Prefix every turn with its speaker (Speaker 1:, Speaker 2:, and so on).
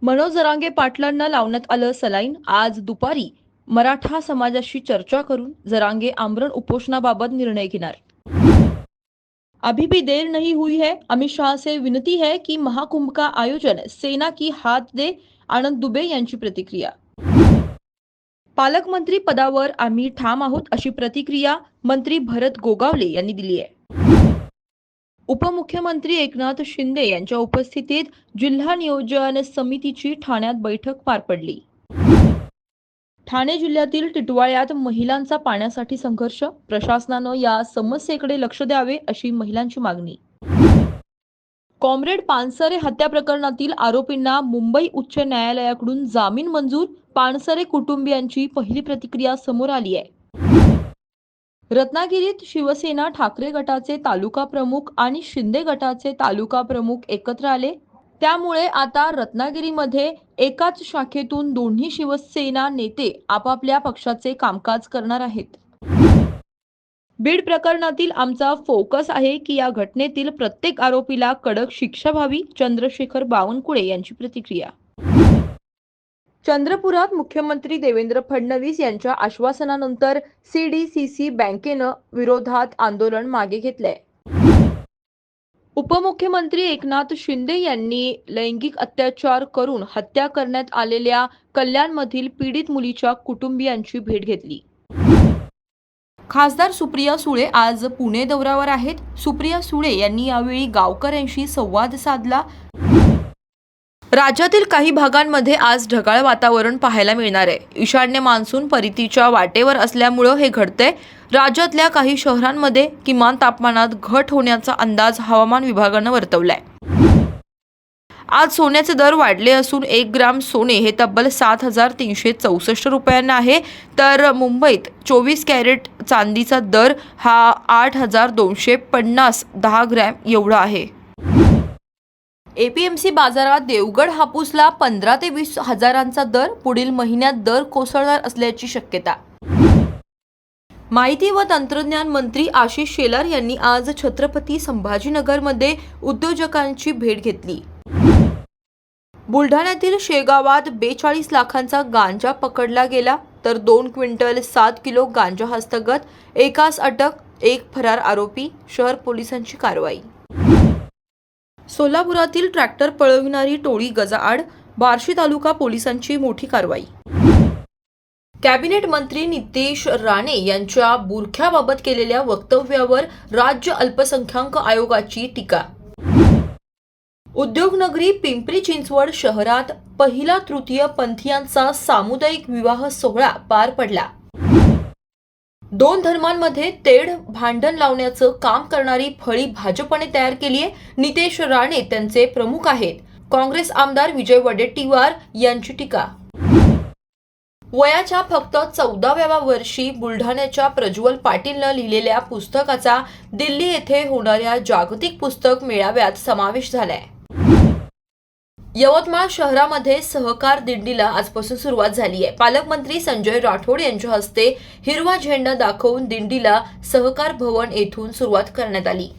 Speaker 1: मनोज जरांगे पाटलांना लावण्यात आलं सलाईन. आज दुपारी मराठा समाजाशी चर्चा करून जरांगे आमरण उपोषणाबाबत निर्णय घेणार. अभी भी देर नहीं हुई है. अमित शाह से विनती है कि महाकुंभ का आयोजन सेना की हाथ दे. आनंद दुबे यांची प्रतिक्रिया. पालकमंत्री पदावर आम्ही ठाम आहोत अशी प्रतिक्रिया मंत्री भरत गोगावले यांनी दिली आहे. उपमुख्यमंत्री एकनाथ शिंदे यांच्या उपस्थितीत जिल्हा नियोजन समितीची ठाण्यात बैठक पार पडली. ठाणे जिल्ह्यातील टिटवाळ्यात महिलांचा पाण्यासाठी संघर्ष. प्रशासनानं या समस्येकडे लक्ष द्यावे अशी महिलांची मागणी. कॉम्रेड पानसरे हत्या प्रकरणातील आरोपींना मुंबई उच्च न्यायालयाकडून जामीन मंजूर. पानसरे कुटुंबियांची पहिली प्रतिक्रिया समोर आली आहे. रत्नागिरीत शिवसेना ठाकरे गटाचे तालुका प्रमुख आणि शिंदे गटाचे तालुका प्रमुख एकत्र आले. त्यामुळे आता रत्नागिरीमध्ये एकाच शाखेतून दोन्ही शिवसेना नेते आपापल्या पक्षाचे कामकाज करणार आहेत. बीड प्रकरणातील आमचा फोकस आहे की या घटनेतील प्रत्येक आरोपीला कडक शिक्षा व्हावी. चंद्रशेखर बावनकुळे यांची प्रतिक्रिया. चंद्रपुरात मुख्यमंत्री देवेंद्र फडणवीस यांच्या आश्वासनानंतर सीडीसीसी बँकेनं विरोधात आंदोलन मागे घेतलंय. उपमुख्यमंत्री एकनाथ शिंदे यांनी लैंगिक अत्याचार करून हत्या करण्यात आलेल्या कल्याणमधील पीडित मुलीच्या कुटुंबियांची भेट घेतली. खासदार सुप्रिया सुळे आज पुणे दौऱ्यावर आहेत. सुप्रिया सुळे यांनी यावेळी गावकऱ्यांशी संवाद साधला. राज्यातील काही भागांमध्ये आज ढगाळ वातावरण पाहायला मिळणार आहे. ईशान्य मान्सून परतीच्या वाटेवर असल्यामुळे हे घडतंय. राज्यातल्या काही शहरांमध्ये किमान तापमानात घट होण्याचा अंदाज हवामान विभागानं वर्तवलाय. आज सोन्याचे दर वाढले असून 1 ग्राम सोने हे तब्बल 7,364 रुपयांना आहे. तर मुंबईत 24 कॅरेट चांदीचा दर हा 8,250 10 ग्रॅम एवढा आहे. एपीएमसी बाजारात देवगड हापूसला 15 ते 20 हजारांचा दर. पुढील महिन्यात दर कोसळणार असल्याची शक्यता. माहिती व तंत्रज्ञान मंत्री आशिष शेलार यांनी आज छत्रपती संभाजीनगरमध्ये उद्योजकांची भेट घेतली. बुलढाण्यातील शेगावात 42 लाखांचा गांजा पकडला गेला. तर 2 क्विंटल 7 किलो गांजा हस्तगत. एकास अटक, 1 फरार आरोपी. शहर पोलिसांची कारवाई. सोलापुरातील ट्रॅक्टर पळविणारी टोळी गजाआड. बार्शी तालुका पोलिसांची मोठी कारवाई. कॅबिनेट मंत्री नितेश राणे यांच्या बुरख्याबाबत केलेल्या वक्तव्यावर राज्य अल्पसंख्याक आयोगाची टीका. उद्योगनगरी पिंपरी चिंचवड शहरात पहिला तृतीय पंथीयांचा सामुदायिक विवाह सोहळा पार पडला. 2 धर्मांमध्ये तेढ भांडण लावण्याचं काम करणारी फळी भाजपने तयार केली आहे. नितेश राणे त्यांचे प्रमुख आहेत. काँग्रेस आमदार विजय वडेट्टीवार यांची टीका. वयाच्या फक्त 14व्या वर्षी बुलढाण्याच्या प्रज्वल पाटीलनं लिहिलेल्या पुस्तकाचा दिल्ली येथे होणाऱ्या जागतिक पुस्तक मेळाव्यात समावेश झालाय. यवतमाळ शहरामध्ये सहकार दिंडीला आजपासून सुरुवात झाली आहे. पालकमंत्री संजय राठोड यांच्या हस्ते हिरवा झेंडा दाखवून दिंडीला सहकार भवन येथून सुरुवात करण्यात आली.